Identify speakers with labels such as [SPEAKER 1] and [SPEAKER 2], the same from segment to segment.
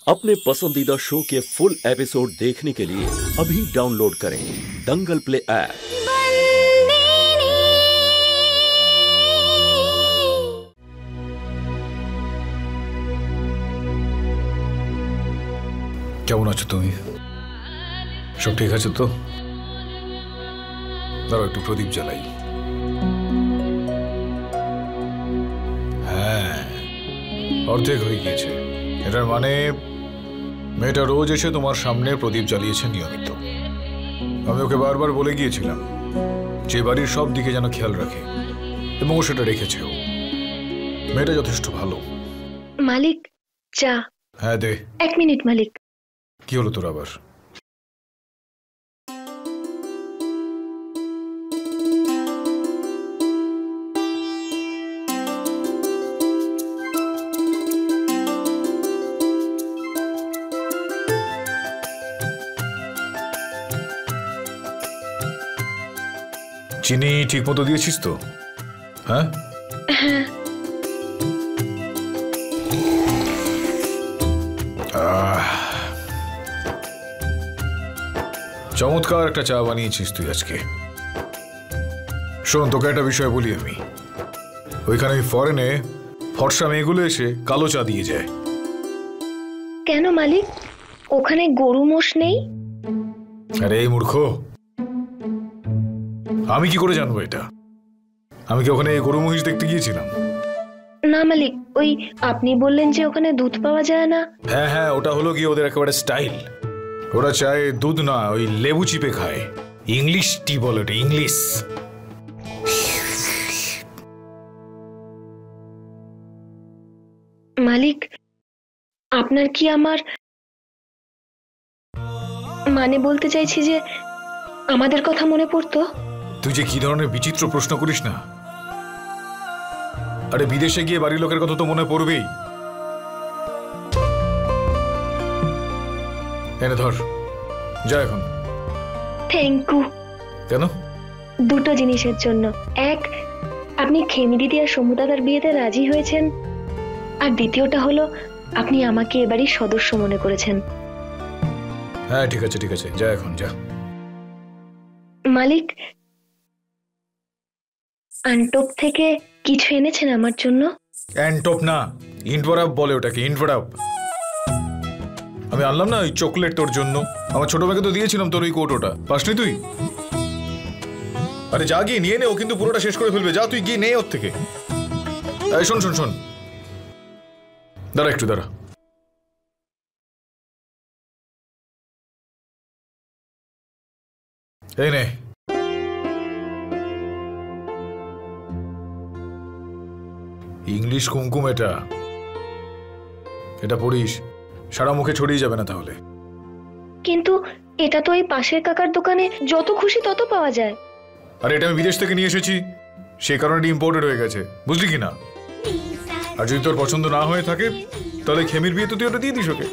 [SPEAKER 1] अपने पसंदीदा शो के फुल एपिसोड देखने के लिए अभी डाउनलोड करें दंगल प्ले ऐप।
[SPEAKER 2] কেমন আছো তুমি? সব ঠিক আছে তো? দাঁড়াও একটু প্রদীপ জ্বালাই। হ্যাঁ, অর্ধেক হয়ে গিয়েছে। এটার মানে মেয়েটা রোজ এসে তোমার সামনে প্রদীপ জ্বালিয়েছে নিয়মিত। আমি ওকে বারবার বলে গিয়েছিলাম যে বাড়ির সব দিকে যেন খেয়াল রাখে, এবং ও সেটা রেখেছেও। মেয়েটা যথেষ্ট ভালো।
[SPEAKER 3] মালিক চা।
[SPEAKER 2] হ্যাঁ দে।
[SPEAKER 3] 1 মিনিট মালিক।
[SPEAKER 2] কি হলো তোর আবার? চিনি ঠিক মতো দিয়েছিস তো? হ্যাঁ, চমৎকার একটা চা বানিয়েছিস তুই আজকে। শোন, তোকে একটা বিষয় বলি আমি। ওইখানে ফরেনে ফর্সা মেয়েগুলো এসে কালো চা দিয়ে যায়।
[SPEAKER 3] কেন মালিক, ওখানে গরু মোষ নেই?
[SPEAKER 2] আরে এই মূর্খ, আমি কি করে জানবো এটা? আমি কি ওখানে গরু মহিষ দেখতে গিয়েছিলাম?
[SPEAKER 3] না মালিক, ওই আপনি বললেন যে ওখানে দুধ পাওয়া যায় না।
[SPEAKER 2] হ্যাঁ হ্যাঁ, ওটা হলো গিয়ে ওদের একেবারে স্টাইল। ওরা চায় দুধ না, ওই লেবু চিপে খায়। ইংলিশ টি বলে ওটা, ইংলিশ।
[SPEAKER 3] মালিক, আপনার কি আমার মানে বলতে চাইছি যে আমাদের কথা মনে পড়তো?
[SPEAKER 2] তুই যে কি ধরনের বিচিত্র প্রশ্ন করিস না। আরে বিদেশে গিয়ে বাড়ির লোকের কথা তো মনে পড়বেই। এনে ধর, যা এখন।
[SPEAKER 3] Thank you.
[SPEAKER 2] কেন?
[SPEAKER 3] দুটো জিনিসের জন্য। এক, আপনি খেমি দিদি আর সমুদাদার বিয়েতে রাজি হয়েছেন, আর দ্বিতীয়টা হলো আপনি আমাকে এবারই সদস্য মনে করেছেন।
[SPEAKER 2] হ্যাঁ ঠিক আছে ঠিক আছে, যা এখন যা।
[SPEAKER 3] মালিক, আন্টোপ থেকে কিছু এনেছেন আমার জন্য?
[SPEAKER 2] অ্যান্টপ না, ইনভরাপ বলে ওটাকে, ইনভরাপ। আমি আনলাম না ওই চকলেট তোর জন্য। আমার ছোট ভাইকে তো দিয়েছিলাম তোর ওই কৌটোটা, পাসনি তুই? আরে যা গিয়ে নিয়ে নে, ও কিন্তু পুরোটা শেষ করে ফেলবে। যা তুই গিয়ে নে ওর থেকে। এই শোন শোন শোন, দাঁড়া একটু দাঁড়া। এই নে, ইংলিশ কুমকুম। এটা এটা পড়িস, সারা মুখে ছড়িয়ে যাবে না তাহলে।
[SPEAKER 3] কিন্তু এটা তো এই পাশের কাকার দোকানে যত খুশি তত পাওয়া যায়।
[SPEAKER 2] আর এটা আমি বিদেশ থেকে নিয়ে এসেছি, সেই কারণে ইম্পোর্টেড হয়ে গেছে, বুঝলি কি না? আর যদি তোর পছন্দ না হয়ে থাকে তাহলে খেমির বিয়ে তো তুই ওটা দিয়ে দিস ওকে।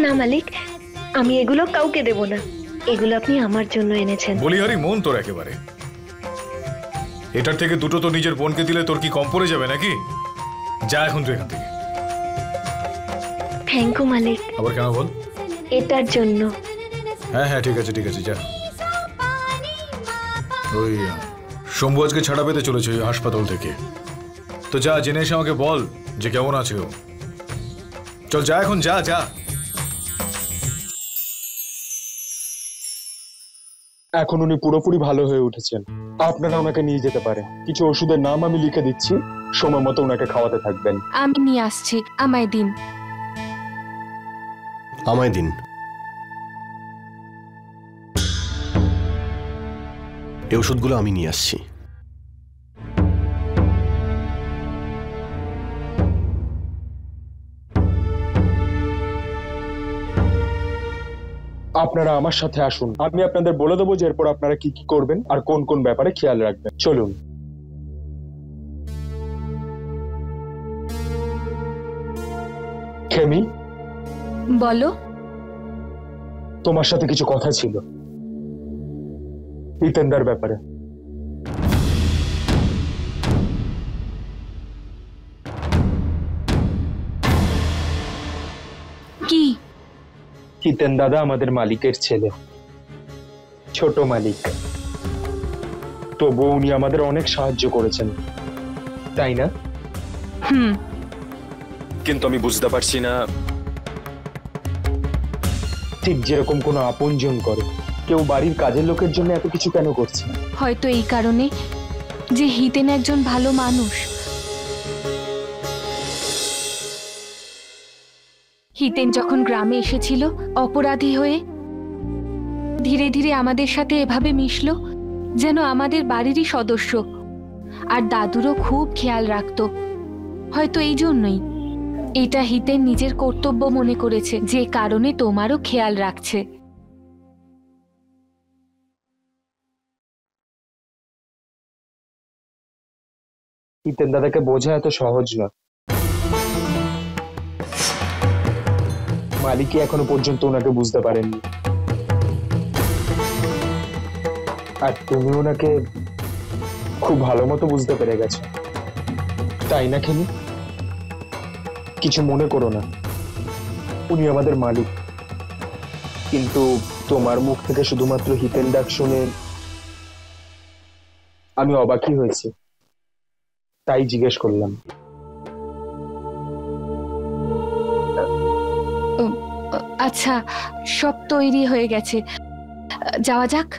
[SPEAKER 3] না মালিক, আমি এগুলো কাউকে দেব না। এগুলো আপনি আমার জন্য এনেছেন।
[SPEAKER 2] বলি হারি মন তোর একেবারে। এটার থেকে দুটো তো নিজের বোনকে দিলে তোর কি কম পড়ে যাবে নাকি? যা এখন তুই এখান থেকে।
[SPEAKER 3] থ্যাংক ইউ মালিক।
[SPEAKER 2] আবার কেন বল?
[SPEAKER 3] এটার জন্য।
[SPEAKER 2] হ্যাঁ হ্যাঁ ঠিক আছে ঠিক আছে, যা। ওই শম্ভু আজকে ছাড়া পেতে চলেছে ওই হাসপাতাল থেকে। তো যা, জেনে এসে আমাকে বল যে কেমন আছে ও। চল যা এখন, যা যা।
[SPEAKER 4] এখন উনি পুরোপুরি ভালো হয়ে উঠেছেন, আপনারা ওনাকে নিয়ে যেতে পারেন। কিছু ওষুধের নাম আমি লিখে দিচ্ছি, সময় মতো ওনাকে খাওয়াতে থাকবেন।
[SPEAKER 5] আমি নিয়ে আসছি, আমায় দিন।
[SPEAKER 6] আমায় দিন। এই ওষুধগুলো আমি নিয়ে আসছি।
[SPEAKER 4] আপনারা আমার সাথে আসুন, আমি আপনাদের বলে দেবো যে এরপর আপনারা কি কি করবেন আর কোন কোন ব্যাপারে খেয়াল রাখবেন। চলুন। খেমি,
[SPEAKER 5] বলো।
[SPEAKER 4] তোমার সাথে কিছু কথা ছিল ইতেন্দার ব্যাপারে।
[SPEAKER 5] কি?
[SPEAKER 4] হিতেন দাদা আমাদের মালিকের ছেলে, ছোট মালিক। তবুও উনি আমাদের অনেক সাহায্য করেছেন, তাই না?
[SPEAKER 7] কিন্তু আমি বুঝতে পারছি না,
[SPEAKER 4] ঠিক যেরকম কোনো আপনজন করে, কেউ বাড়ির কাজের লোকের জন্য এত কিছু কেন করছে?
[SPEAKER 5] হয়তো এই কারণে যে হিতেন একজন ভালো মানুষ। হিতেন যখন গ্রামে এসেছিল অপরাধী হয়ে, ধীরে ধীরে আমাদের সাথে এভাবে মিশলো যেন আমাদের বাড়িরই সদস্য। আর দাদুরও খুব খেয়াল রাখতো। হয়তো এই জন্যই এটা হিতেন নিজের কর্তব্য মনে করেছে, যে কারণে তোমারও খেয়াল রাখছে।
[SPEAKER 4] হিতেন দাদাকে বোঝা এত সহজ নয়। মালিকই এখনো পর্যন্ত ওনাকে বুঝতে পারেননি, আর তুমি ওনাকে খুব ভালো মতো বুঝতে পেরে গেছো, তাই না খেমি? কিছু মনে করো না, উনি আমাদের মালিক। কিন্তু তোমার মুখ থেকে শুধুমাত্র হিতেন ডাক শুনে আমি অবাকই হয়েছি, তাই জিজ্ঞেস করলাম।
[SPEAKER 5] আচ্ছা, সব তৈরি হয়ে গেছে, যাওয়া যাক।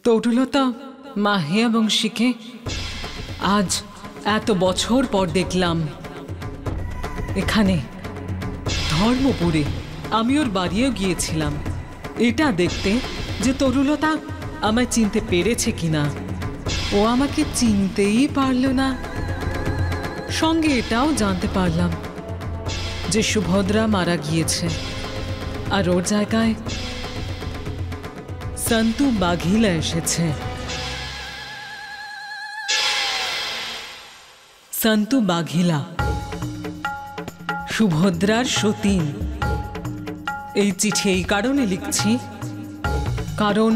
[SPEAKER 8] তরুলতা, মাহিয়া বংশীকে আজ এত বছর পর দেখলাম এখানে ধর্মপুরে। আমি ওর বাড়িও গিয়েছিলাম এটা দেখতে যে তরুলতা আমায় চিনতে পেরেছে কিনা। ও আমাকে চিনতেই পারল না। সঙ্গে এটাও জানতে পারলাম যে সুভদ্রা মারা গিয়েছে, আর ওর জায়গায় সন্তু বাঘিলা এসেছে। সন্তু বাঘিলা সুভদ্রার সতীন। এই চিঠি এই কারণে লিখছি, কারণ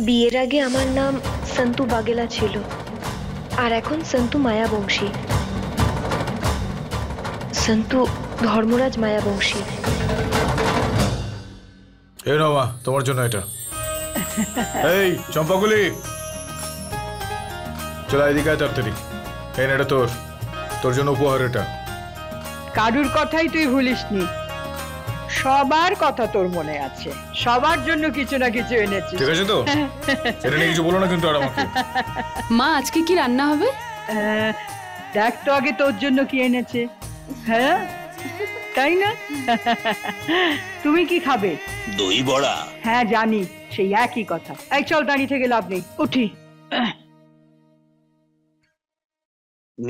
[SPEAKER 3] বিয়ের আগে আমার নাম সন্তু বাগেলা ছিল, আর এখন সন্তু মায়াবংশী। সন্তু ধর্মরাজ মায়াবংশী।
[SPEAKER 2] এই নাও মা, তোমার জন্য এটা। এই চম্পাগুলি, চলো এদিকে আয় তাড়াতাড়ি। এই না, এটা তোর জন্য উপহার। এটা
[SPEAKER 9] কারুর কথাই তুই ভুলিসনি, সবার কথা তোর মনে আছে, সবার জন্য কিছু না কিছু এনেছিস।
[SPEAKER 2] ঠিক আছে তো? এটা নিয়ে কিছু বলো না কিন্তু আর আমাকে।
[SPEAKER 5] মা, আজকে কি রান্না হবে?
[SPEAKER 9] দেখ তো আগে তোর জন্য কি এনেছে। হ্যাঁ, তাই না? তুমি কি খাবে?
[SPEAKER 10] দই বড়া।
[SPEAKER 9] হ্যাঁ জানি, সেই একই কথা। এই চল, দাঁড়িয়ে থেকে লাভ নেই, উঠি।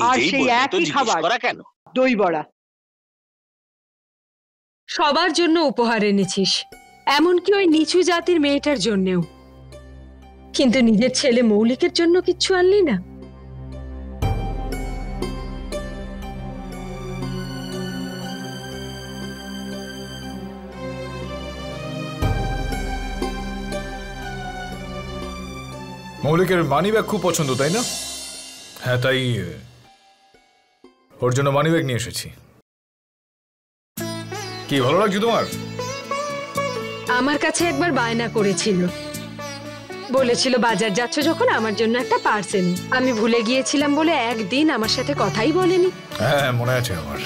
[SPEAKER 9] আর সেই একই খাবার,
[SPEAKER 10] কেন?
[SPEAKER 9] দই বড়া।
[SPEAKER 11] সবার জন্য উপহার এনেছিস, এমনকি ওই নিচু জাতির মেয়েটার জন্যেও, কিন্তু নিজের ছেলে মৌলিকের জন্য কিচ্ছু আনলি না।
[SPEAKER 2] মৌলিকের মানিব্যাগ খুব পছন্দ, তাই না? হ্যাঁ, তাই ওর জন্য মানিব্যাগ নিয়ে এসেছি। কি ভালো লাগছে তোমার?
[SPEAKER 11] আমার কাছে একবার বায়না করেছিল, বলেছিল বাজার যাচ্ছ যখন আমার জন্য একটা পার্সেল। আমি ভুলে গিয়েছিলাম বলে একদিন আমার সাথে কথাই বলেনি।
[SPEAKER 2] হ্যাঁ, মনে আছে আমার।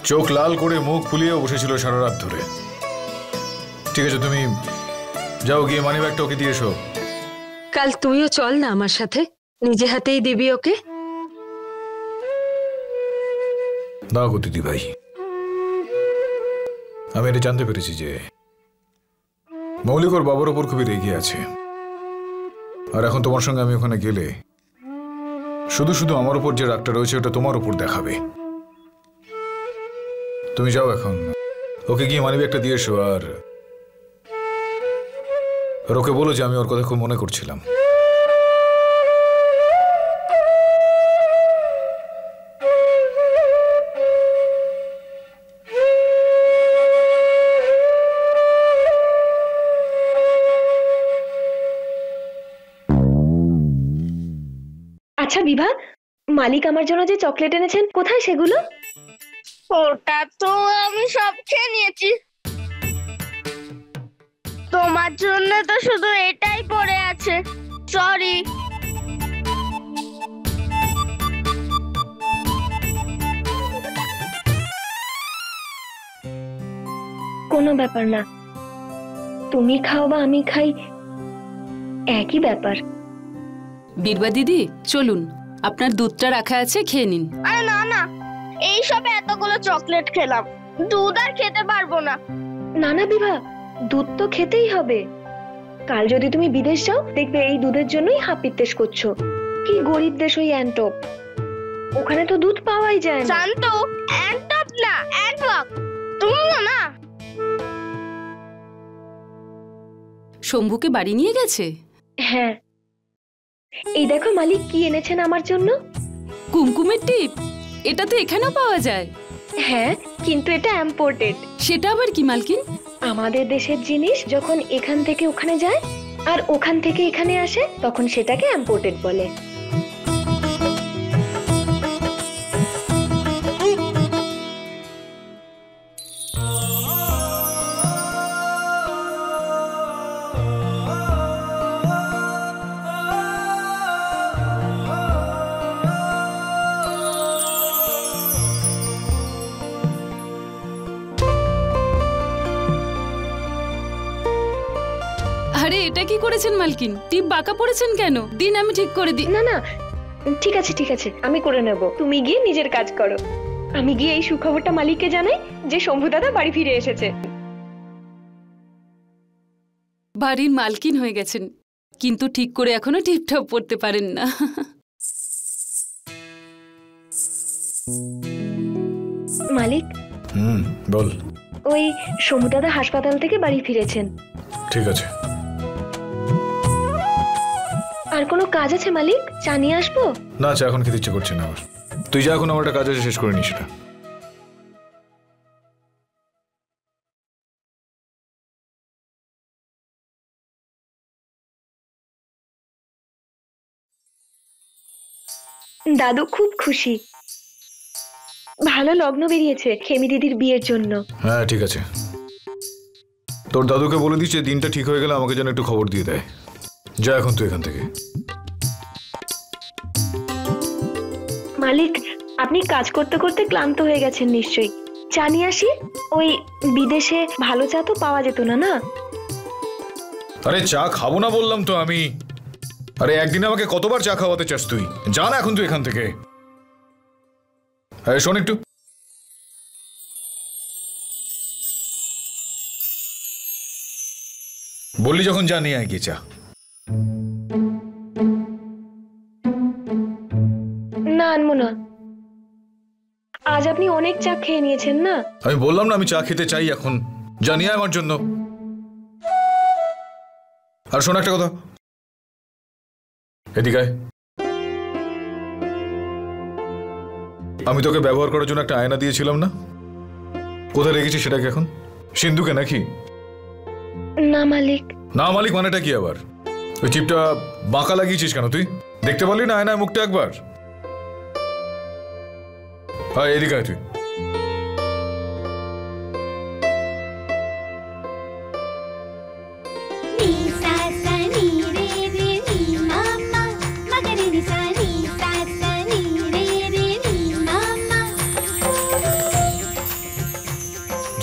[SPEAKER 2] চোখ লাল করে মুখ ফুলিয়ে বসেছিল সারা রাত ধরে। ঠিক আছে, তুমি যাও, গিয়ে মানিব্যাগটা ওকে দিয়ে এসো।
[SPEAKER 11] কাল তুইও চল না আমার সাথে, নিজে হাতেই দিবি ওকে।
[SPEAKER 2] না গো দিদি ভাই, আমি এটা জানতে পেরেছি যে মৌলিক ওর বাবার ওপর খুবই রেগে আছে, আর এখন তোমার সঙ্গে আমি ওখানে গেলে শুধু শুধু আমার উপর যে রাগটা রয়েছে ওটা তোমার উপর দেখাবে। তুমি যাও এখন, ওকে গিয়ে মানিব্যাগটা দিয়ে এসো, আর ওকে বলো যে আমি ওর কথা খুব মনে করছিলাম।
[SPEAKER 3] আচ্ছা বিভা, মালিক আমার জন্য যে চকলেট এনেছেন কোথায় সেগুলো?
[SPEAKER 10] ওটা তো আমি সব খেয়ে নিয়েছি। তোমার জন্য তো শুধু এটাই পড়ে আছে। সরি।
[SPEAKER 3] কোনো ব্যাপার না, তুমি খাও বা আমি খাই একই ব্যাপার।
[SPEAKER 12] বীরবা দিদি চলুন, আপনার দুধটা রাখা আছে, খেয়ে নিন।
[SPEAKER 10] আরে না না, এই সব এতগুলো চকলেট খেলাম, দুধ আর খেতে পারবো না।
[SPEAKER 3] না না বিভা, দুধ তো খেতেই হবে। কাল যদি তুমি বিদেশ যাও দেখবে এই দুধের জন্যই হাপিত্তেশ করছো। কি গরিব দেশ ওই অ্যান্টপ, ওখানে তো দুধ পাওয়াই যায় না।
[SPEAKER 10] শান্ত, অ্যান্টপ না অ্যান্টওয়াক, তুমি না।
[SPEAKER 12] শম্ভুকে বাড়ি নিয়ে গেছে?
[SPEAKER 3] হ্যাঁ, এই দেখো মালিক কি এনেছেন আমার জন্য।
[SPEAKER 12] কুমকুমের টিপ? এটা তো এখানেও পাওয়া যায়।
[SPEAKER 3] হ্যাঁ, কিন্তু এটা ইম্পোর্টেড।
[SPEAKER 12] সেটা আবার কি মালকিন?
[SPEAKER 3] আমাদের দেশের জিনিস যখন এখান থেকে ওখানে যায় আর ওখান থেকে এখানে আসে তখন সেটাকে ইম্পোর্টেড বলে।
[SPEAKER 12] আরে এটা কি করেছেন মালকিন? টিপ বাঁকা পড়েছেন কেন? দিন আমি ঠিক করে দিই।
[SPEAKER 3] না না, ঠিক আছে ঠিক আছে, আমি করে নেব। তুমি গিয়ে নিজের কাজ করো। আমি গিয়ে এই সুখবরটা মালিককে জানাই যে শম্ভু দাদা বাড়ি ফিরে এসেছে।
[SPEAKER 12] বাড়ির মালকিন হয়ে গেছেন, কিন্তু ঠিক করে এখনো টিপটপ পড়তে পারেন না।
[SPEAKER 3] মালিক,
[SPEAKER 2] বল।
[SPEAKER 3] ওই শম্ভু দাদা হাসপাতাল থেকে বাড়ি ফিরেছেন।
[SPEAKER 2] ঠিক আছে।
[SPEAKER 3] আর কোনো কাজ আছে মালিক? চা নিয়ে আসবো?
[SPEAKER 2] না, চা এখন খেতে ইচ্ছে করছে না আমার। তুই যা, এখন আমার একটা কাজ আছে, শেষ করে নি সেটা।
[SPEAKER 3] দাদু খুব খুশি। ভালো লগ্ন বেরিয়েছে খেমি দিদির বিয়ের জন্য।
[SPEAKER 2] হ্যাঁ ঠিক আছে, তোর দাদুকে বলে দিস যে দিনটা ঠিক হয়ে গেলে আমাকে যেন একটু খবর দিয়ে দেয়। যা এখন তুই এখান থেকে।
[SPEAKER 3] মালিক, আপনি কাজ করতে করতে ক্লান্ত হয়ে গেছেন নিশ্চয়ই। চা নিয়ে আসি? ওই বিদেশে ভালো চা তো পাওয়া যেত না। না
[SPEAKER 2] আরে চা খাবো না বললাম তো আমি। আরে একদিন আমাকে কতবার চা খাওয়াতে চাস তুই? যা না এখন তুই এখান থেকে। আরে শোন একটু, বললি যখন যা নিয়ে আয় গিয়ে চা।
[SPEAKER 3] না আনবো না, আজ আপনি অনেক চা খেয়ে নিয়েছেন না।
[SPEAKER 2] আমি বললাম না আমি চা খেতে চাই এখন। যা নিয়ে আয় আমার জন্য। আর শোন একটা কথা, এদিকে আয়। আমি তোকে ব্যবহার করার জন্য একটা আয়না দিয়েছিলাম না? কোথায় রেখেছিস সেটাকে এখন? সিন্ধুকে নাকি?
[SPEAKER 3] না মালিক।
[SPEAKER 2] না মালিক মানেটা কি আবার? ওই চিপটা বাঁকা লাগিয়েছিস কেন তুই? দেখতে পারলি না আয়নায় মুখটা একবার? হ্যাঁ এদিকে আয় তুই।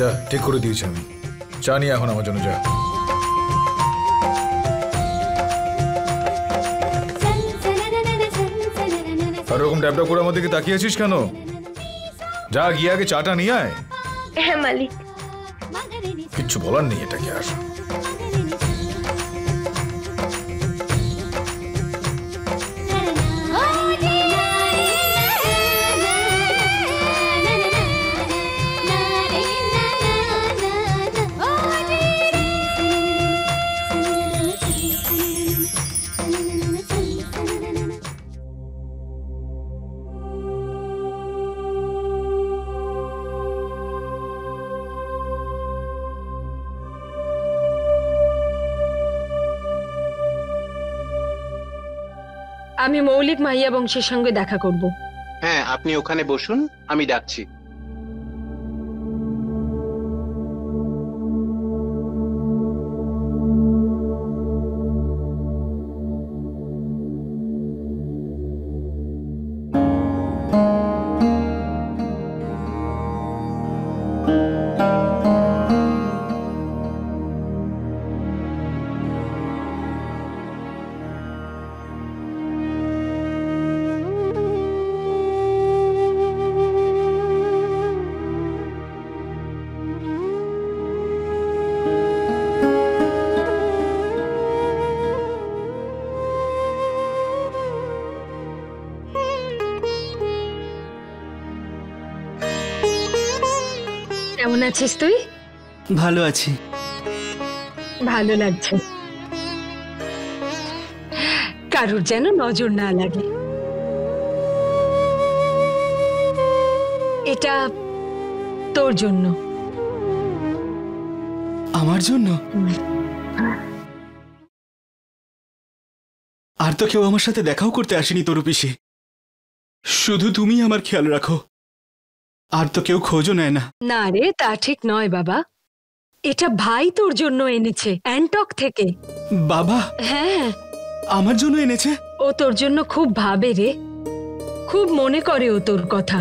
[SPEAKER 2] যা, ঠিক করে দিয়েছি আমি। চা নিয়ে এখন আমার জন্য যা। আর ওরকম ড্যাবডা করে আমার দিকে তাকিয়ে আছিস কেন? যা গিয়ে আগে চাটা নিয়ে আয়।
[SPEAKER 3] হ্যাঁ মালিক।
[SPEAKER 2] কিচ্ছু বলার নেই এটাকে আর।
[SPEAKER 11] আমি মৌলিক মাহিয়া বংশের সঙ্গে দেখা করব।
[SPEAKER 13] হ্যাঁ, আপনি ওখানে বসুন, আমি ডাকছি।
[SPEAKER 11] কেমন আছিস তুই?
[SPEAKER 14] ভালো আছি।
[SPEAKER 11] ভালো লাগছে, কারোর যেন নজর না লাগে। এটা তোর জন্য।
[SPEAKER 14] আমার জন্য? আর তো কেউ আমার সাথে দেখাও করতে আসেনি তরু পিসি। শুধু তুমি আমার খেয়াল রাখো, আর তো কেউ খোঁজও নেয় না।
[SPEAKER 11] না রে, তা ঠিক নয় বাবা। এটা ভাই তোর জন্য এনেছে অ্যান্টক থেকে।
[SPEAKER 14] বাবা?
[SPEAKER 11] হ্যাঁ,
[SPEAKER 14] আমার জন্য এনেছে?
[SPEAKER 11] ও তোর জন্য খুব ভাবে রে, খুব মনে করে ও তোর কথা।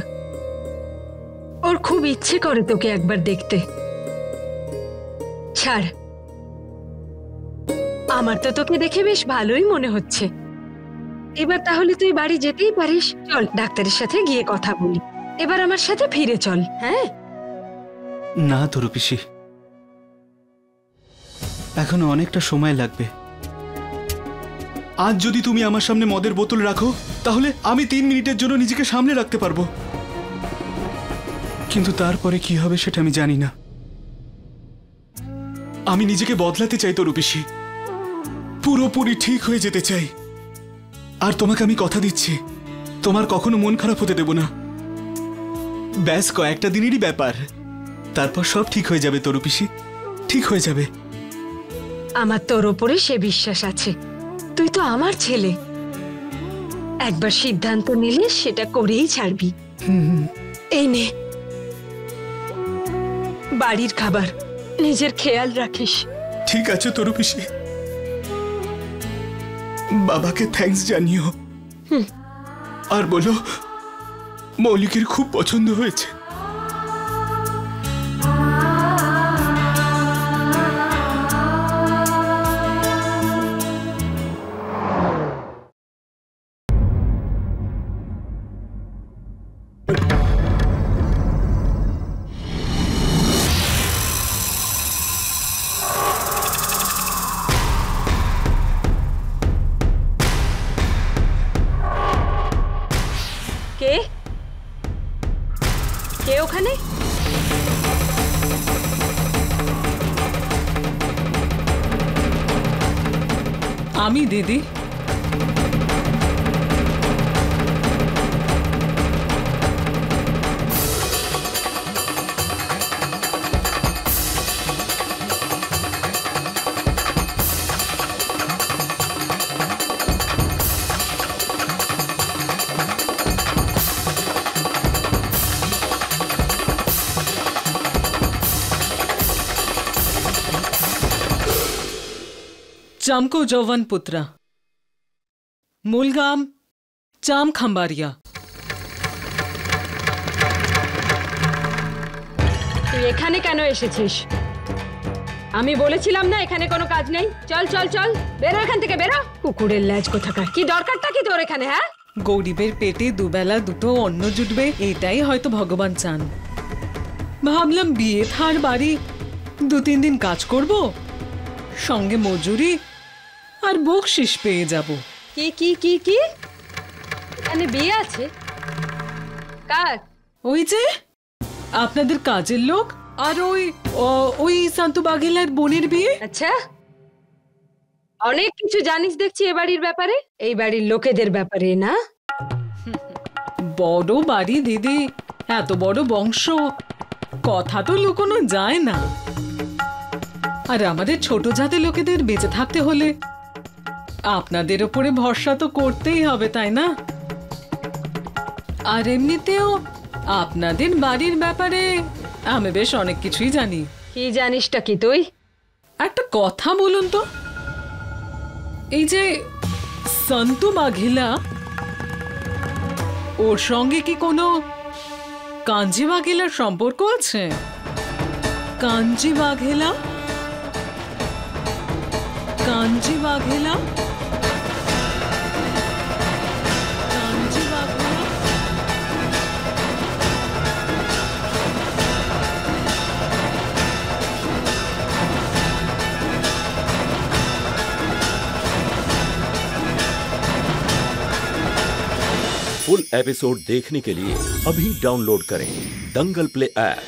[SPEAKER 11] ওর খুব ইচ্ছে করে তোকে একবার দেখতে। ছাড়, আমার তো তোকে দেখে বেশ ভালোই মনে হচ্ছে। এবার তাহলে তুই বাড়ি যেতেই পারিস। চল, ডাক্তারের সাথে গিয়ে কথা বলি। এবার আমার সাথে ফিরে চল। হ্যাঁ?
[SPEAKER 14] না তরু পিসি, এখনো অনেকটা সময় লাগবে। আজ যদি তুমি আমার সামনে মদের বোতল রাখো, তাহলে আমি 3 মিনিটের জন্য নিজেকে সামলে রাখতে পারবো, কিন্তু তারপরে কি হবে সেটা আমি জানি না। আমি নিজেকে বদলাতে চাই তরু পিসি, পুরোপুরি ঠিক হয়ে যেতে চাই। আর তোমাকে আমি কথা দিচ্ছি, তোমার কখনো মন খারাপ হতে দেব না। ব্যাস কয়েকটা দিনেরই ব্যাপার, তারপর সব ঠিক হয়ে যাবে তরু পিসি, ঠিক হয়ে যাবে।
[SPEAKER 11] আমার তোর ওপরে সে বিশ্বাস আছে। তুই তো আমার ছেলে, একবার সিদ্ধান্ত নিলে সেটা করেই ছাড়বি। এই নে বাড়ির খাবার, নিজের খেয়াল রাখিস।
[SPEAKER 14] ঠিক আছে তরু পিসি, বাবাকে থ্যাঙ্কস জানিও। আর বলো মৌলিকের খুব পছন্দ হয়েছে।
[SPEAKER 11] কে কে ওখানে?
[SPEAKER 8] আমি দিদি। चामको जौवन पुत्रा, मूलगाम चाम खंबारिया।
[SPEAKER 11] তুই এখানে কেন এসেছিস? আমি বলেছিলাম না এখানে কোনো কাজ নেই। চল চল চল, বেরো এখান থেকে, বেরো। কুকুরের ল্যাজ কোথাকার। কি দরকারটা কি তোর এখানে? হ্যাঁ,
[SPEAKER 8] গরিবের পেটে দুবেলা দুটো অন্ন জুটবে, এটাই হয়তো ভগবান চান। ভাবলাম বিয়ে থার বাড়ি 2-3 দিন কাজ করব, সঙ্গে মজুরি আর বকশিস পেয়ে যাব।
[SPEAKER 11] কি কি কি কি? এখানে বিয়ে আছে? কার?
[SPEAKER 8] ওই যে আপনাদের কাজের লোক আর ওই শান্তু বাঘেলার বোনের বিয়ে।
[SPEAKER 11] আচ্ছা, অনেক কিছু জানিস দেখছি এ বাড়ির ব্যাপারে, এই বাড়ির লোকেদের ব্যাপারে না?
[SPEAKER 8] বড় বাড়ি দিদি, এত বড় বংশ, কথা তো লুকোনো যায় না। আর আমাদের ছোট জাতের লোকেদের বেঁচে থাকতে হলে আপনাদের ওপরে ভরসা তো করতেই হবে, তাই না? আর এমনিতেও আপনাদের বাড়ির ব্যাপারে আমি বেশ অনেক কিছুই জানি।
[SPEAKER 11] কি জানিসটা কি তুই?
[SPEAKER 8] একটা কথা বলুন তো, এই যে সন্তু বাঘেলা, ওর সঙ্গে কি কোনো কাঞ্জি বাঘেলার সম্পর্ক আছে? কাঞ্জি বাঘেলা, কাঞ্জি বাঘেলা, কাঞ্জি বাঘেলা।
[SPEAKER 1] फुल एपिसोड देखने के लिए अभी डाउनलोड करें दंगल प्ले ऐप।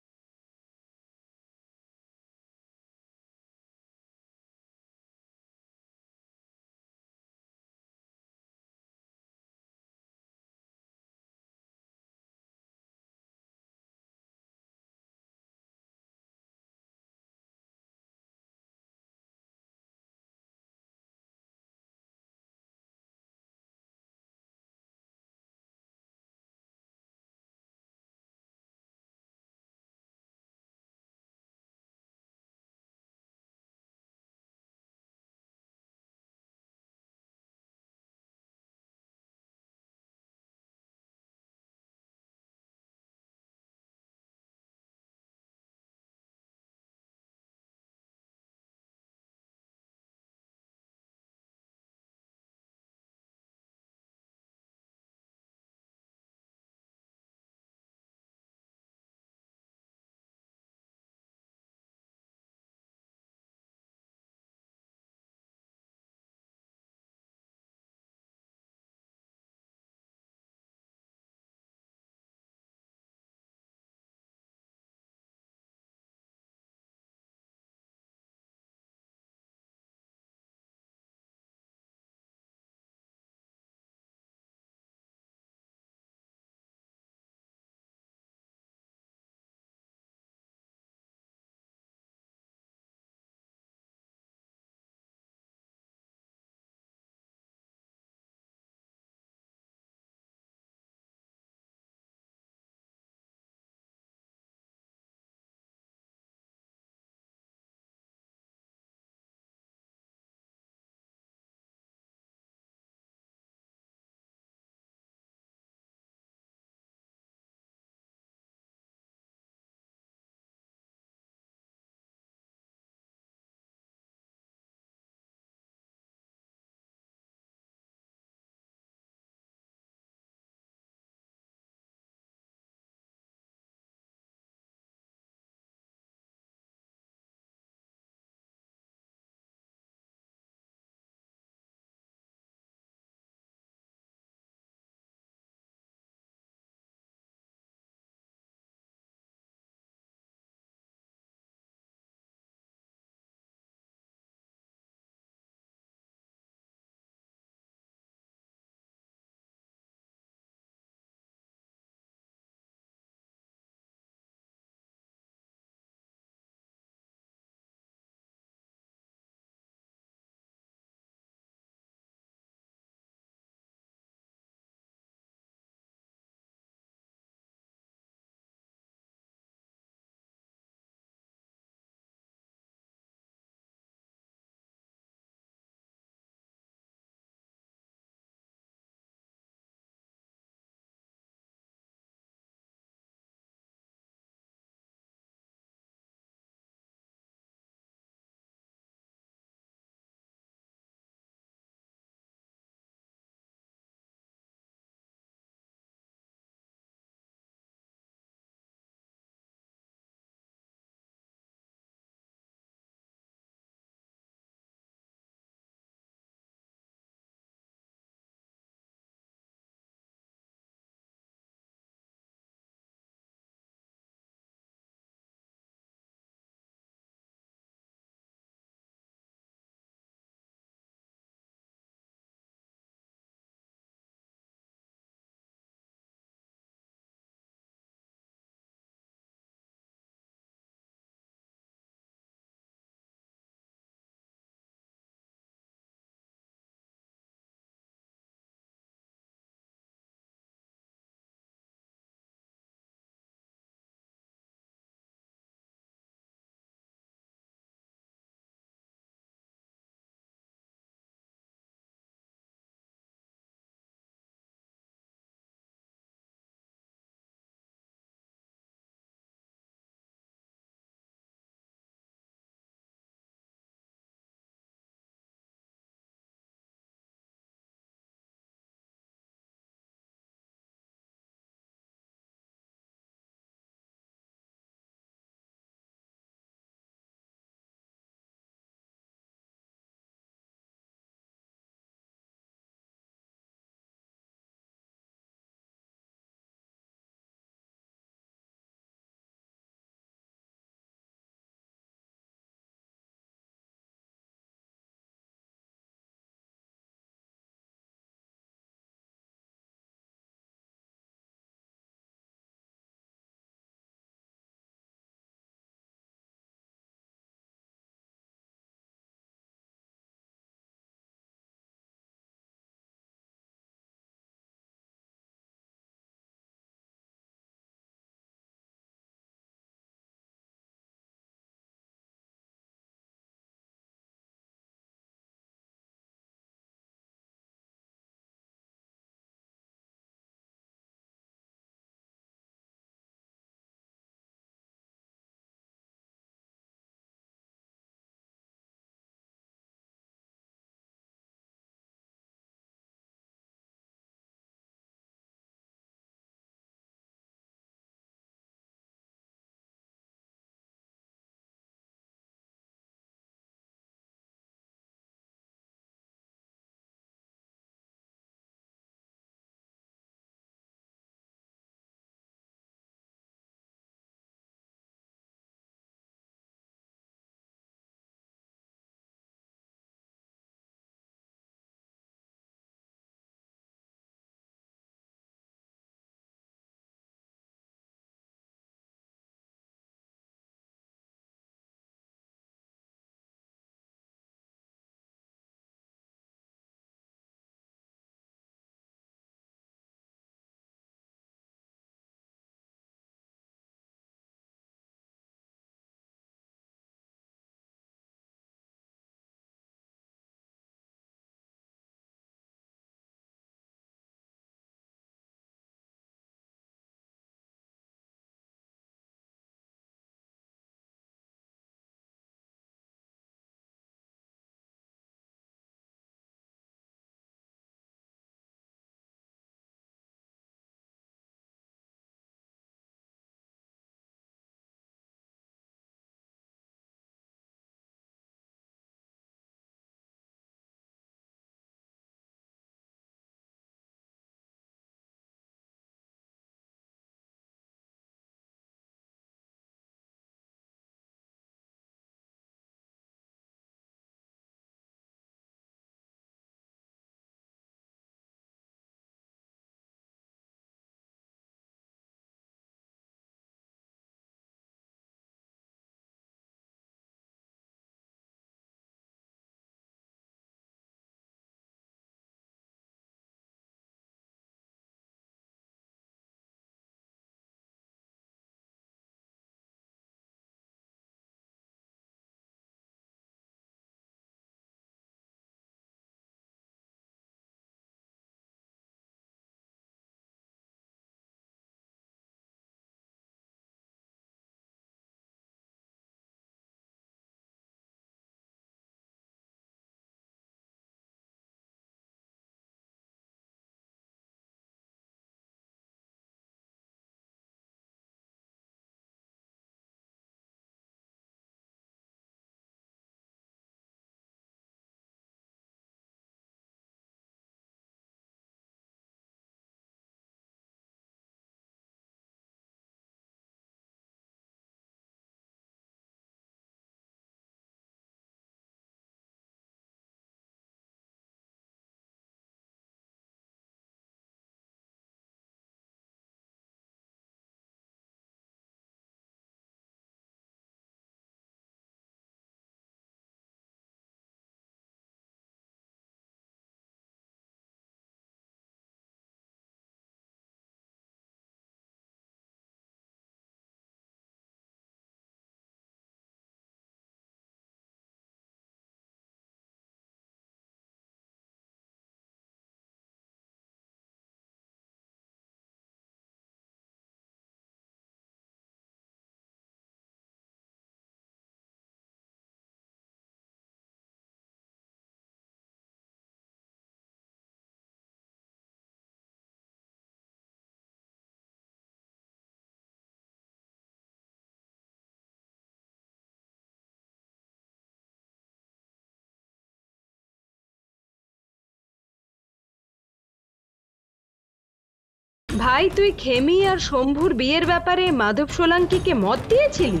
[SPEAKER 11] ভাই তুই খেমি আর শম্ভুর বিয়ের ব্যাপারে মাধব সোলাঙ্কিকে মত দিয়েছিলি?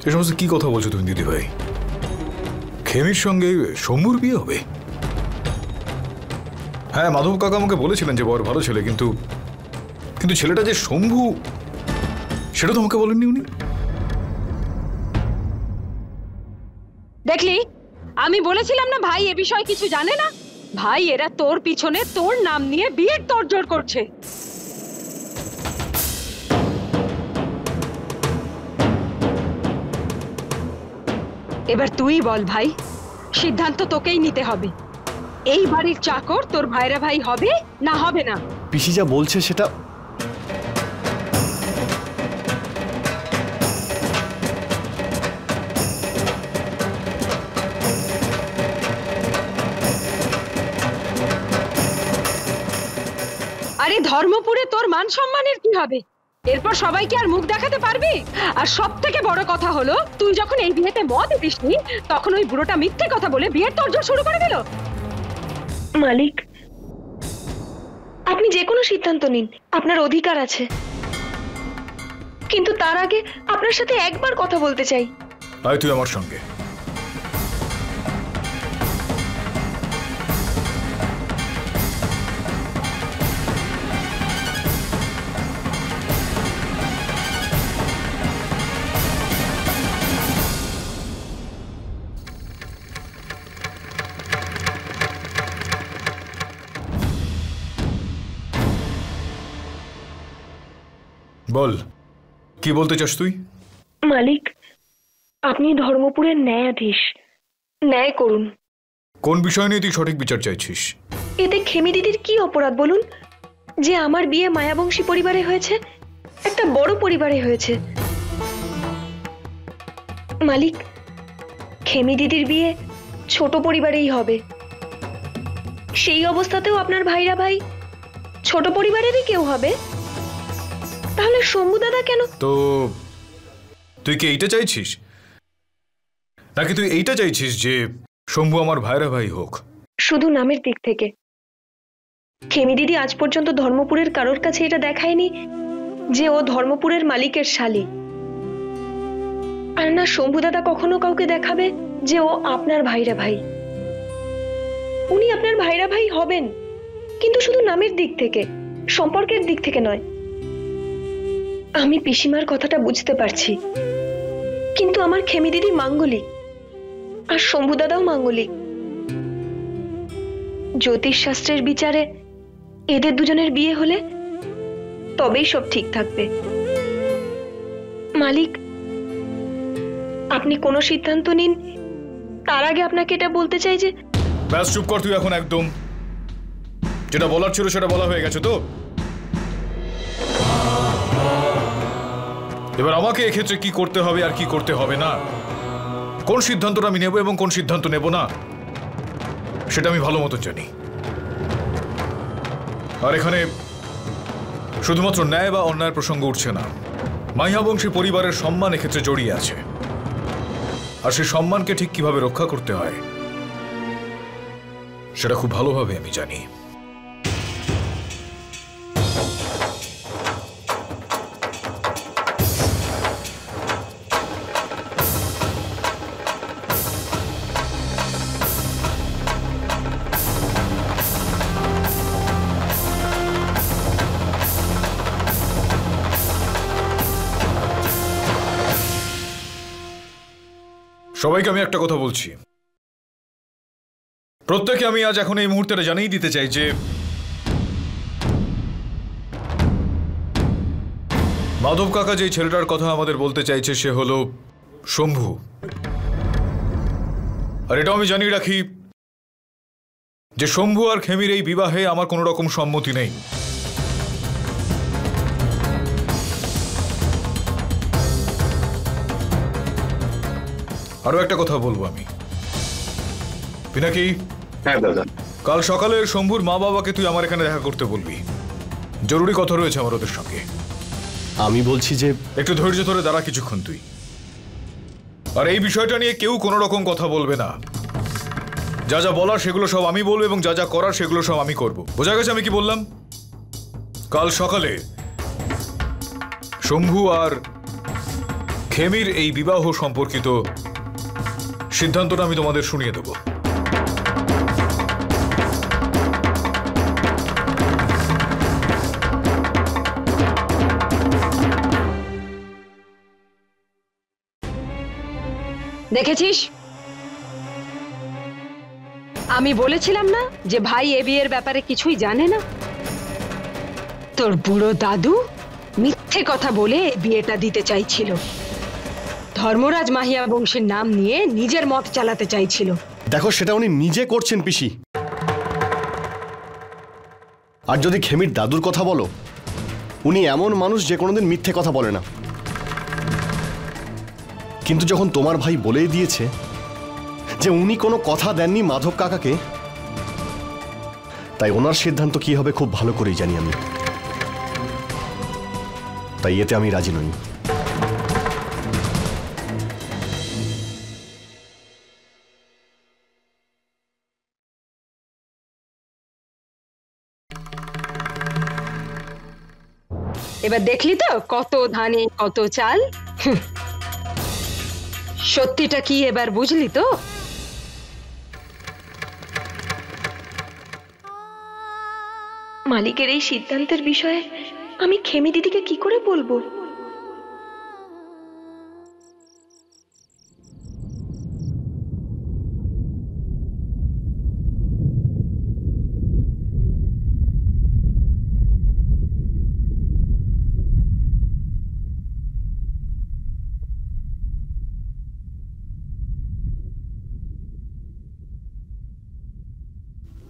[SPEAKER 2] এ সমস্ত কি কথা বলছো তুমি দিদি ভাই? খেমির সঙ্গে শম্ভুর বিয়ে হবে? হ্যাঁ, মাধব কাকা আমাকে বলেছিলেন যে বর ভালো ছেলে, কিন্তু ছেলেটা যে শম্ভু সেটা তো আমাকে বলেননি উনি।
[SPEAKER 11] দেখলি, আমি বলেছিলাম না ভাই এ বিষয়ে কিছু জানে না। ভাই এরা তোর পিছনে তোর নাম নিয়ে বিয়ের তোড়জোড় করছে। এবার তুই বল ভাই, সিদ্ধান্ত তোকেই নিতে হবে। এই বাড়ির চাকর তোর ভাইরা ভাই হবে না হবে না?
[SPEAKER 6] পিসি যা বলছে সেটা
[SPEAKER 11] আরে ধর্মপুরে তোর মান সম্মানের কি হবে? এরপর সবাইকে আর মুখ দেখাতে পারবি? আর সব থেকে বড় কথা হলো, তুই যখন এই বিয়েতে মত দিসনি তখন ওই বুড়োটা মিথ্যে কথা বলে বিয়ের তোড়জোড় শুরু করে দিল।
[SPEAKER 3] মালিক, আপনি যে কোনো সিদ্ধান্ত নিন, আপনার অধিকার আছে, কিন্তু তার আগে আপনার সাথে একবার কথা বলতে চাই।
[SPEAKER 2] আয় তুই আমার সঙ্গে। বল, কি বলতে চাস তুই?
[SPEAKER 3] মালিক, আপনি ধর্মপুরের ন্যায়াধীশ, ন্যায় করুন।
[SPEAKER 2] কোন বিষয় নিয়ে তুই সঠিক বিচার চাইছিস?
[SPEAKER 3] এতে খেমি দিদির কি অপরাধ বলুন? যে আমার বিয়ে মায়াবংশী পরিবারে হয়েছে, একটা বড় পরিবারে হয়েছে। মালিক, খেমি দিদির বিয়ে ছোট পরিবারেই হবে। সেই অবস্থাতেও আপনার ভাইরা ভাই ছোট পরিবারেরই কেউ হবে। তাহলে শম্ভু দাদা কেন?
[SPEAKER 2] তো তুই কি এইটা চাইছিস, নাকি তুই এইটা চাইছিস যে শম্ভু আমার ভাইরা ভাই হোক?
[SPEAKER 3] শুধু নামের দিক থেকে খেমি দিদি আজ পর্যন্ত ধর্মপুরের কারোর কাছে এটা দেখায়নি যে ও ধর্মপুরের মালিকের শালী। আর না শম্ভু দাদা কখনো কাউকে দেখাবে যে ও আপনার ভাইরা ভাই। উনি আপনার ভাইরা ভাই হবেন, কিন্তু শুধু নামের দিক থেকে, সম্পর্কের দিক থেকে নয়। আমি পিসিমার কথাটা বুঝতে পারছি, কিন্তু আমার খেমি দিদি মাঙ্গলিক আর শম্ভু দাদাও মাঙ্গলিক। জ্যোতিষ শাস্ত্রের বিচারে এদের দুজনের বিয়ে হলে তবেই সব ঠিক থাকবে। মালিক, আপনি কোনো সিদ্ধান্ত নিন, তার আগে আপনাকে এটা বলতে চাই যে...
[SPEAKER 2] ব্যাস চুপ কর তুই এখন একদম। যেটা বলার ছিল সেটা বলা হয়ে গেছে তো। এবার আমাকে এক্ষেত্রে কি করতে হবে আর কি করতে হবে না, কোন সিদ্ধান্তটা আমি নেব এবং কোন সিদ্ধান্ত নেব না, সেটা আমি ভালো মতো জানি। আর এখানে শুধুমাত্র ন্যায় বা অন্যায়ের প্রসঙ্গ উঠছে না, মাইহাবংশী পরিবারের সম্মান এক্ষেত্রে জড়িয়ে আছে। আর সেই সম্মানকে ঠিক কিভাবে রক্ষা করতে হয় সেটা খুব ভালোভাবে আমি জানি। সবাইকে আমি একটা কথা বলছি, প্রত্যেকে আমি আজ এখন এই মুহূর্তে জানিয়ে দিতে চাই যে মাধব কাকা যে ছেলেটার কথা আমাদের বলতে চাইছে সে হলো শম্ভু। আর এটাও আমি জানিয়ে রাখি যে শম্ভু আর খেমির এই বিবাহে আমার কোনো রকম সম্মতি নেই। আরো একটা কথা বলবো আমি, পিনাকি।
[SPEAKER 13] হ্যাঁ দাদা।
[SPEAKER 2] কাল সকালে শম্ভুর মা বাবাকে তুই আমার এখানে দেখা করতে বলবি, জরুরি কথা রয়েছে আমার ওদের সঙ্গে।
[SPEAKER 6] আমি বলছি যে
[SPEAKER 2] একটু ধৈর্য ধরে দাঁড়া কিছুক্ষণ তুই। আর এই বিষয়টা নিয়ে কেউ কোনো রকম কথা বলবে না। যা যা বলার সেগুলো সব আমি বলবো এবং যা যা করার সেগুলো সব আমি করব। বোঝা গেছে আমি কি বললাম? কাল সকালে শম্ভু আর খেমির এই বিবাহ সম্পর্কিত সিদ্ধান্তটা আমি তোমাদের শুনিয়ে দেব।
[SPEAKER 11] দেখেছিস, আমি বলেছিলাম না যে ভাই এ বিয়ের ব্যাপারে কিছুই জানে না। তোর বুড়ো দাদু মিথ্যে কথা বলে এই বিয়েটা দিতে চাইছিল। ধর্মরাজ মাহিয়া বংশের নাম নিয়ে নিজের মত চালাতে চাইছিল।
[SPEAKER 6] দেখো, সেটা উনি নিজে করছেন পিসি। আর যদি খেমির দাদুর কথা বলো, উনি এমন মানুষ যে কোনোদিন মিথ্যে কথা বলে না। কিন্তু যখন তোমার ভাই বলেই দিয়েছে যে উনি কোনো কথা দেননি মাধব কাকাকে, তাই ওনার সিদ্ধান্ত কি হবে খুব ভালো করেই জানি আমি। তাই এতে আমি রাজি নই।
[SPEAKER 11] এবার দেখলি তো কত ধানে কত চাল। সত্যিটা কি এবার বুঝলি তো?
[SPEAKER 3] মালিকের এই সিদ্ধান্তের বিষয়ে আমি খেমি দিদিকে কি করে বলবো?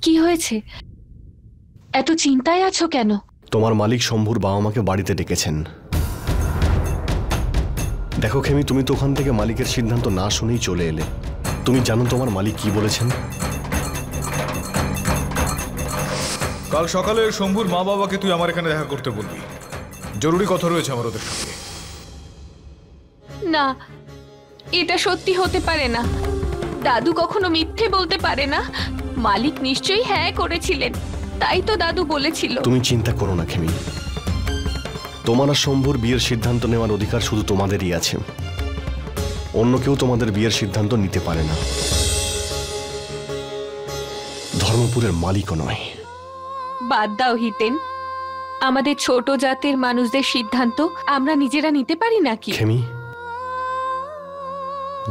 [SPEAKER 5] কি হয়েছে? এত চিন্তায় আছো কেন?
[SPEAKER 6] তোমার মালিক শম্ভুর বাবা মাকে বাড়িতে ডেকেছেন। দেখো খেমি, তুমি তো ওখান থেকে মালিকের সিদ্ধান্ত না শুনেই চলে এলে। তুমি জানো তোমার মালিক কি বলেছেন?
[SPEAKER 2] কাল সকালে শম্ভুর মা বাবাকে তুই আমার এখানে দেখা করতে বলবি। জরুরি কথা রয়েছে আমার ওদের সঙ্গে।
[SPEAKER 5] না, এটা সত্যি হতে পারে না। দাদু কখনো মিথ্যে বলতে পারে না। মালিক নিশ্চয়ই হ্যাঁ করেছিলেন, তাই তো দাদু বলেছিল।
[SPEAKER 6] তুমি চিন্তা করো না খেমি, তোমার আর শম্ভুর বিয়ের সিদ্ধান্ত নেওয়ার অধিকার শুধু তোমাদেরই আছে। অন্য কেউ তোমাদের বিয়ের সিদ্ধান্ত নিতে পারে না। ধর্মপুরের মালিকও নয়।
[SPEAKER 5] বাদ দাও হিতেন, আমাদের ছোট জাতের মানুষদের সিদ্ধান্ত আমরা নিজেরা নিতে পারি নাকি?
[SPEAKER 6] খেমি,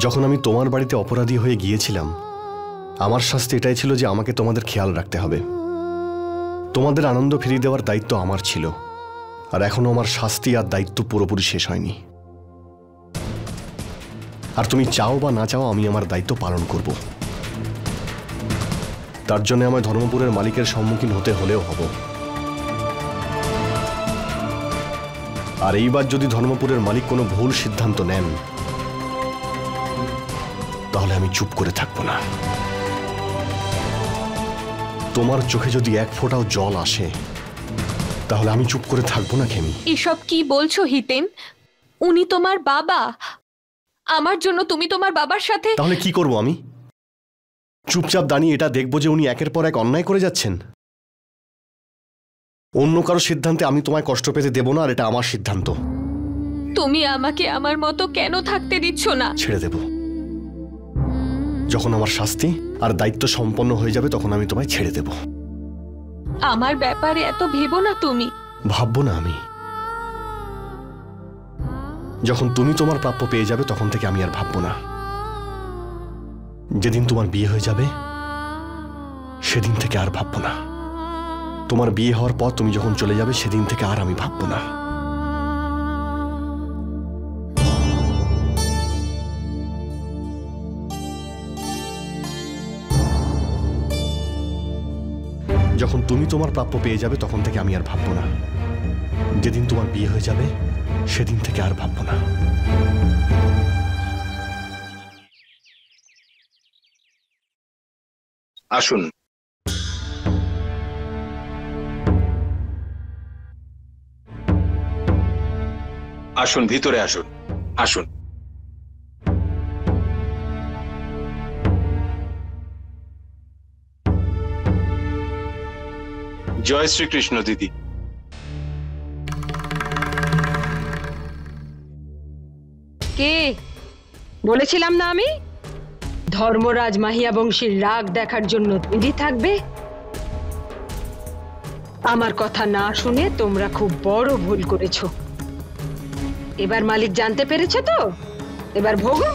[SPEAKER 6] যখন আমি তোমার বাড়িতে অপরাধী হয়ে গিয়েছিলাম, আমার শাস্তি এটাই ছিল যে আমাকে তোমাদের খেয়াল রাখতে হবে। তোমাদের আনন্দ ফিরিয়ে দেওয়ার দায়িত্ব আমার ছিল, আর এখনো আমার শাস্তি আর দায়িত্ব পুরোপুরি শেষ হয়নি। আর তুমি চাও বা না চাও, আমি আমার দায়িত্ব পালন করব। তার জন্য আমায় ধর্মপুরের মালিকের সম্মুখীন হতে হলেও হব। আর এইবার যদি ধর্মপুরের মালিক কোনো ভুল সিদ্ধান্ত নেন, তাহলে আমি চুপ করে থাকবো না। তোমার চোখে যদি এক ফোঁটাও জল আসে, তাহলে আমি চুপ করে থাকবো না খেমি।
[SPEAKER 5] এসব কি বলছো হিতেন? উনি তোমার বাবা। আমার জন্য তুমি তোমার বাবার সাথে...
[SPEAKER 6] তাহলে কি করব আমি? চুপচাপ দাঁড়িয়ে এটা দেখবো যে উনি একের পর এক অন্যায় করে যাচ্ছেন? অন্য কারো সিদ্ধান্তে আমি তোমায় কষ্ট পেতে দেব না, আর এটা আমার সিদ্ধান্ত।
[SPEAKER 5] তুমি আমাকে আমার মতো কেন থাকতে দিচ্ছ না?
[SPEAKER 6] ছেড়ে দেব। যখন আমার শাস্তি আর দায়িত্ব সম্পন্ন হয়ে যাবে, তখন আমি তোমায় ছেড়ে দেব।
[SPEAKER 5] আমার ব্যাপারে এত ভেবো না তুমি।
[SPEAKER 6] ভাববো না আমি। যখন তুমি তোমার প্রাপ্য পেয়ে যাবে, তখন থেকে আমি আর ভাববো না। যেদিন তোমার বিয়ে হয়ে যাবে, সেদিন থেকে আর ভাববো না। তোমার বিয়ে হওয়ার পর তুমি যখন চলে যাবে, সেদিন থেকে আর আমি ভাববো না। যখন তুমি তোমার প্রাপ্য পেয়ে যাবে, তখন থেকে আমি আর ভাববো না। যেদিন তোমার বিয়ে হয়ে যাবে, সেদিন থেকে আর ভাববো না।
[SPEAKER 13] আসুন। আসুন, ভিতরে আসুন। আসুন। জয় শ্রীকৃষ্ণ দিদি।
[SPEAKER 11] কে বলেছিলাম না আমি ধর্মরাজ মাহিয়া বংশীর রাগ দেখার জন্য তৈরি থাকবে? আমার কথা না শুনে তোমরা খুব বড় ভুল করেছো। এবার মালিক জানতে পেরেছে তো, এবার ভোগো।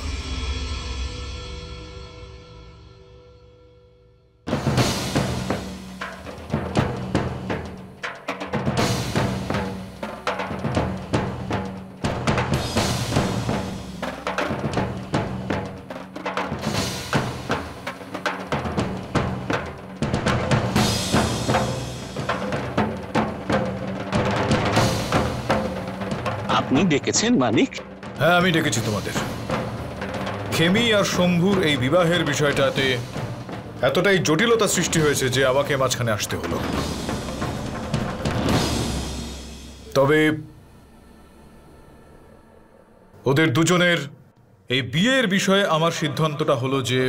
[SPEAKER 15] আপনি ডেকেছেন মালিক?
[SPEAKER 2] হ্যাঁ, আমি ডেকেছি তোমাদের। খেমি আর শম্ভুর এই বিবাহের বিষয়টাতে এতটাই জটিলতা সৃষ্টি হয়েছে যে আমাকে মাঝখানে আসতে হলো। তবে ওদের দুজনের এই বিয়ের বিষয়ে আমার সিদ্ধান্তটা হলো যে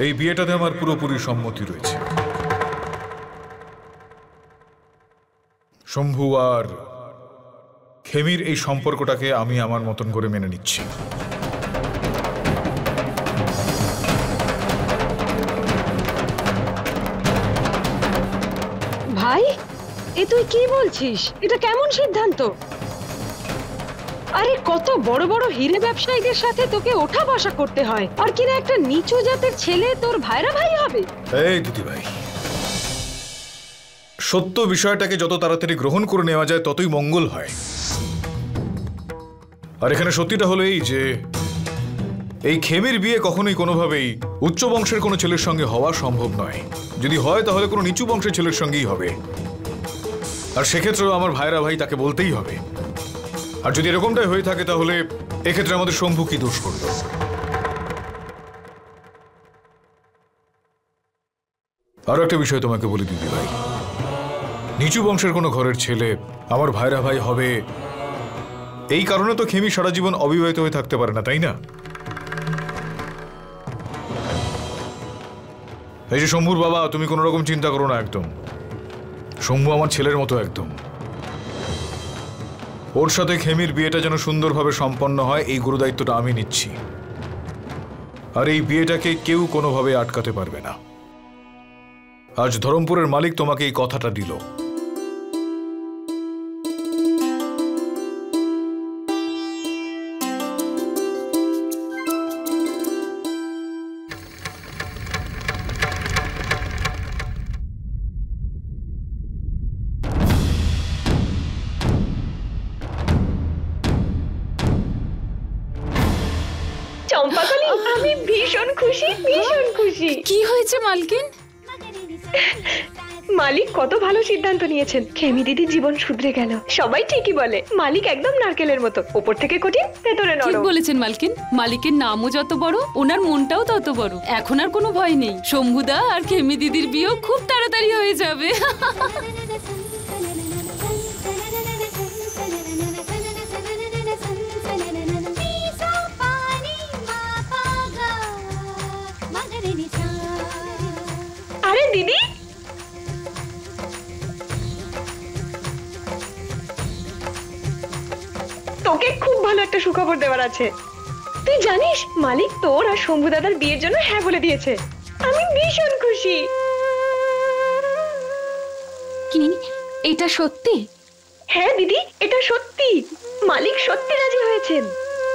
[SPEAKER 2] এই বিয়েটাতে আমার পুরোপুরি সম্মতি রয়েছে। শম্ভু আর খেমির এই সম্পর্কটাকে আমি আমার মতন করে মেনে নিচ্ছি।
[SPEAKER 11] ভাই, এ তুই কি বলছিস? এটা কেমন সিদ্ধান্ত? আরে কত বড় বড় হিরে ব্যবসায়ীদের সাথে তোকে ওঠা বসা করতে হয়, আর কিনা একটা নিচু জাতের ছেলে তোর ভাইরা ভাই হবে?
[SPEAKER 2] এই দিদি ভাই, সত্য বিষয়টাকে যত তাড়াতাড়ি গ্রহণ করে নেওয়া যায় ততই মঙ্গল হয়। আর এখানে সত্যিটা হলো এই যে এই খেমির বিয়ে কখনোই কোনোভাবেই উচ্চ বংশের কোনো ছেলের সঙ্গে হওয়া সম্ভব নয়। যদি হয় তাহলে কোনো নিচু বংশের ছেলের সঙ্গেই হবে, আর সেক্ষেত্রেও আমার ভাইরা ভাই তাকে বলতেই হবে। আর যদি এরকমটাই হয়ে থাকে তাহলে এক্ষেত্রে আমাদের শম্ভু কি দোষ করল? আরো একটা বিষয় তোমাকে বলি দিদি ভাই, নিচু বংশের কোনো ঘরের ছেলে আমার ভাইরা ভাই হবে এই কারণে তো খেমি সারা জীবন অবিবাহিত হয়ে থাকতে পারে না, তাই না? এই যে শম্ভুর বাবা, তুমি কোনো রকম চিন্তা করো না একদম। শম্ভু আমার ছেলের মতো একদম। ওর সাথে খেমির বিয়েটা যেন সুন্দরভাবে সম্পন্ন হয় এই গুরুদায়িত্বটা আমি নিচ্ছি। আর এই বিয়েটাকে কেউ কোনোভাবে আটকাতে পারবে না। আজ ধরমপুরের মালিক তোমাকে এই কথাটা দিল।
[SPEAKER 3] চম্পাকলি, আমি ভীষণ খুশি, ভীষণ খুশি।
[SPEAKER 12] কি হয়েছে মালকিন?
[SPEAKER 3] মালিক কত ভালো সিদ্ধান্ত নিয়েছেন। খেমি দিদির জীবন শুধরে গেল। সবাই ঠিকই বলে, মালিক একদম নারকেলের মতো, উপর থেকে কঠিন, ভেতরে নরম।
[SPEAKER 12] ঠিক বলেছেন মালকিন। মালিকের নামও যত বড়, ওনার মনটাও তত বড়। এখন আর কোনো ভয় নেই। শম্ভুদা আর খেমি দিদির বিয়ে খুব তাড়াতাড়ি হয়ে যাবে।
[SPEAKER 3] আরে দিদি, তোকে খুব ভালো একটা সুখবর দেওয়ার আছে। তুই জানিস মালিক তোর আর শম্ভু দাদার বিয়ের জন্য হ্যাঁ বলে দিয়েছে। আমি ভীষণ খুশি।
[SPEAKER 5] কি এটা সত্যি?
[SPEAKER 3] হ্যাঁ দিদি, এটা সত্যি। মালিক সত্যি রাজি হয়েছেন।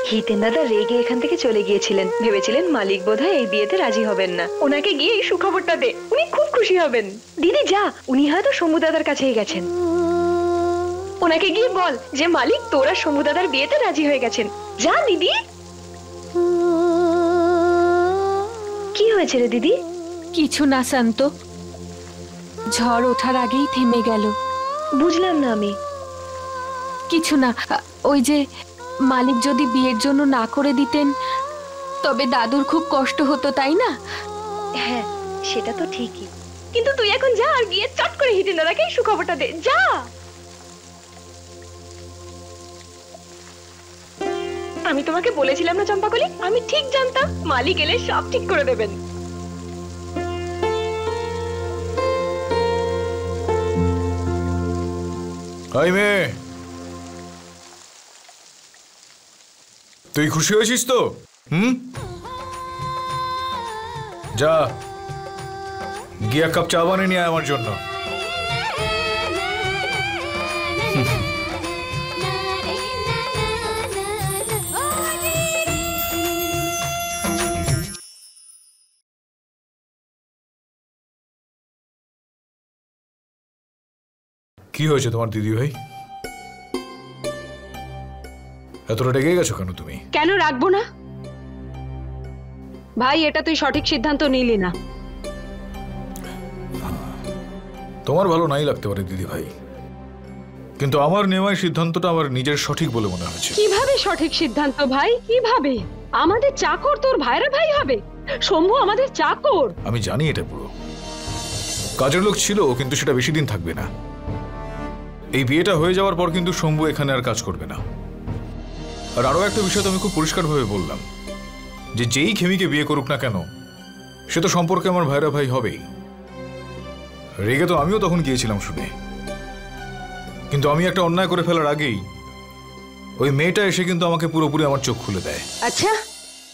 [SPEAKER 3] হিতেন দাদা রেগে এখান থেকে চলে গিয়েছিলেন, ভেবেছিলেন মালিক বোধহয় এই বিয়েতে রাজি হবেন না। ওনাকে গিয়ে এই সুখবরটা দে, উনি খুব খুশি হবেন। দিদি যা, উনি হয়তো শম্ভু দাদার কাছেই গেছেন। ওনাকে গিয়ে বল যে মালিক তোর আর শম্ভু দাদার বিয়েতে রাজি হয়ে গেছেন। যা দিদি। কি হয়েছে রে দিদি?
[SPEAKER 5] কিছু না শান্ত, ঝড় ওঠার আগেই থেমে গেল।
[SPEAKER 3] বুঝলাম না আমি।
[SPEAKER 5] কিছু না, ওই যে মালিক যদি বিয়ের জন্য না করে দিতেন তবে দাদুর খুব কষ্ট হতো, তাই না?
[SPEAKER 3] হ্যাঁ সেটা তো ঠিকই, কিন্তু তুই এখন যা আর গিয়ে চট করে হিতেন দাদাকে এই সুখবরটা দে, যা। আমি তোমাকে বলেছিলাম না চম্পাকলি, আমি ঠিক জানতাম মালিক এলে সব ঠিক করে দেবেন।
[SPEAKER 2] হাই মেয়ে, তুই খুশি হয়েছিস তো? যা গিয়ে 1 কাপ চা বানিয়ে নিয়ে আয় আমার জন্য। কি হয়েছে তোমার দিদি ভাই? এতটা রেগে গেছো কেন তুমি?
[SPEAKER 11] কেন রাখবো না ভাই, এটা তুই সঠিক সিদ্ধান্ত নিলি না।
[SPEAKER 2] তোমার ভালো নাই লাগতে পারে দিদি ভাই, কিন্তু আমার নেওয়া সিদ্ধান্তটা আমার নিজের সঠিক বলে মনে হয়েছে।
[SPEAKER 11] কিভাবে সঠিক সিদ্ধান্ত ভাই? কিভাবে? আমাদের চাকর তোর ভাইরা ভাই হবে? শম্ভু আমাদের চাকর।
[SPEAKER 2] আমি জানি এটা পুরো কাজের লোক ছিল, কিন্তু সেটা বেশি দিন থাকবে না। এই বিয়েটা হয়ে যাওয়ার পর কিন্তু শম্ভু এখানে আর কাজ করবে না। আর আরো একটা বিষয় তো আমি খুব পরিষ্কারভাবে বললাম যে যেই খেমিকে বিয়ে করুক না কেন, সে তো সম্পর্কে আমার ভাইরা ভাই হবেই। রেগে তো আমিও তখন গিয়েছিলাম শুনে, কিন্তু আমি একটা অন্যায় করে ফেলার আগেই ওই মেয়েটা এসে কিন্তু আমাকে পুরোপুরি আমার চোখ খুলে দেয়।
[SPEAKER 11] আচ্ছা,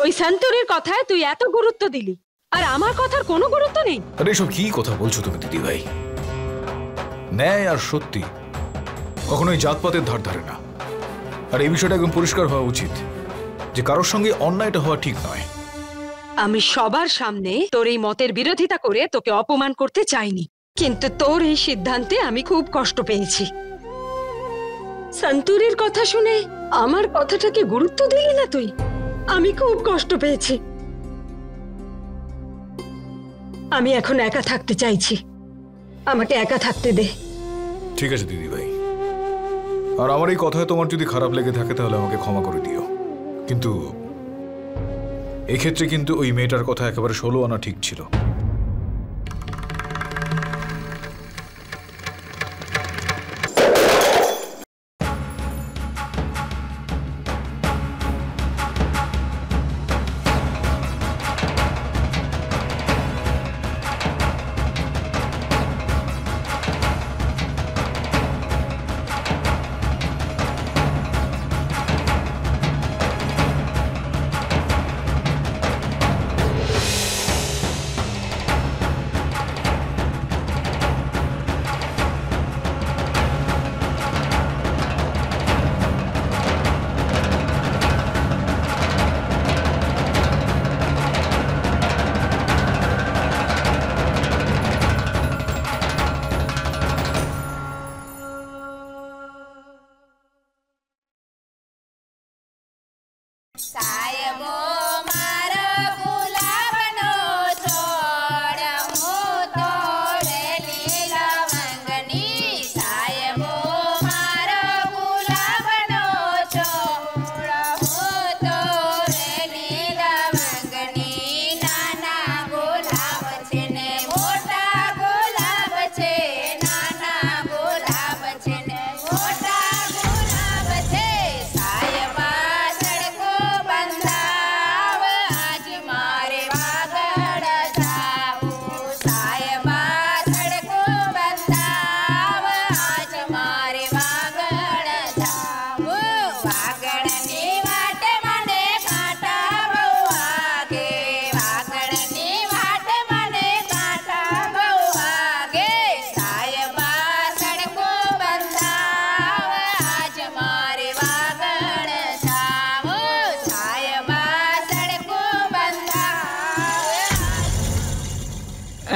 [SPEAKER 11] ওই সন্তরের কথায় তুই এত গুরুত্ব দিলি, আর আমার কথার কোনো গুরুত্ব নেই?
[SPEAKER 2] আরে এসব কি কথা বলছো তুমি দিদি ভাই? ন্যায় আর সত্যি কখনোই জাতপাতের ধার ধারে না। আর এই বিষয়টা একদম পরিষ্কার হওয়া উচিত যে কারোর সঙ্গে অন্যায়টা হওয়া ঠিক নয়।
[SPEAKER 11] আমি সবার সামনে তোর এই মতের বিরোধিতা করে তোকে অপমান করতে চাইনি, কিন্তু তোর এই সিদ্ধান্তে আমি খুব কষ্ট পেয়েছি। সন্তুরের কথা শুনে আমার কথাটাকে গুরুত্ব দিলি না তুই। আমি খুব কষ্ট পেয়েছি। আমি এখন একা থাকতে চাইছি, আমাকে একা থাকতে দে।
[SPEAKER 2] ঠিক আছে দিদি ভাই, আর আমার এই কথায় তোমার যদি খারাপ লেগে থাকে তাহলে আমাকে ক্ষমা করে দিও, কিন্তু এই ক্ষেত্রে কিন্তু ওই মেয়েটার কথা একেবারে 16 আনা ঠিক ছিল।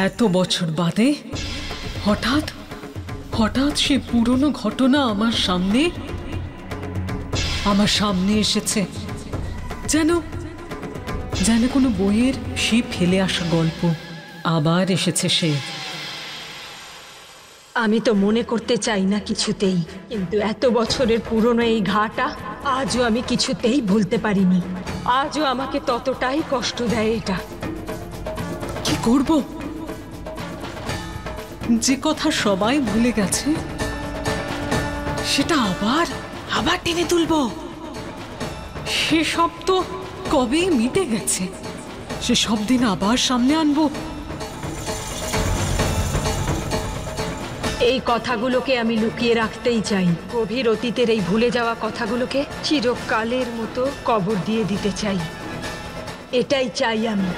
[SPEAKER 8] এত বছর বাদে হঠাৎ হঠাৎ সে পুরনো ঘটনা আমার সামনে এসেছে, যেন যেন কোনো বইয়ের সে ফেলে আসা গল্প আবার এসেছে সে।
[SPEAKER 11] আমি তো মনে করতে চাই না কিছুতেই, কিন্তু এত বছরের পুরনো এই ঘাটা আজও আমি কিছুতেই ভুলতে পারিনি। আজও আমাকে ততটাই কষ্ট দেয় এটা।
[SPEAKER 8] কি করব? যে কথা সবাই ভুলে গেছে সেটা আবার টেনে তুলব। সেসব তো কবে মিটে গেছে, সেসব দিন আবার সামনে আনবো।
[SPEAKER 11] এই কথাগুলোকে আমি লুকিয়ে রাখতেই চাই। গভীর অতীতের এই ভুলে যাওয়া কথাগুলোকে চিরকালের মতো কবর দিয়ে দিতে চাই। এটাই চাই আমি।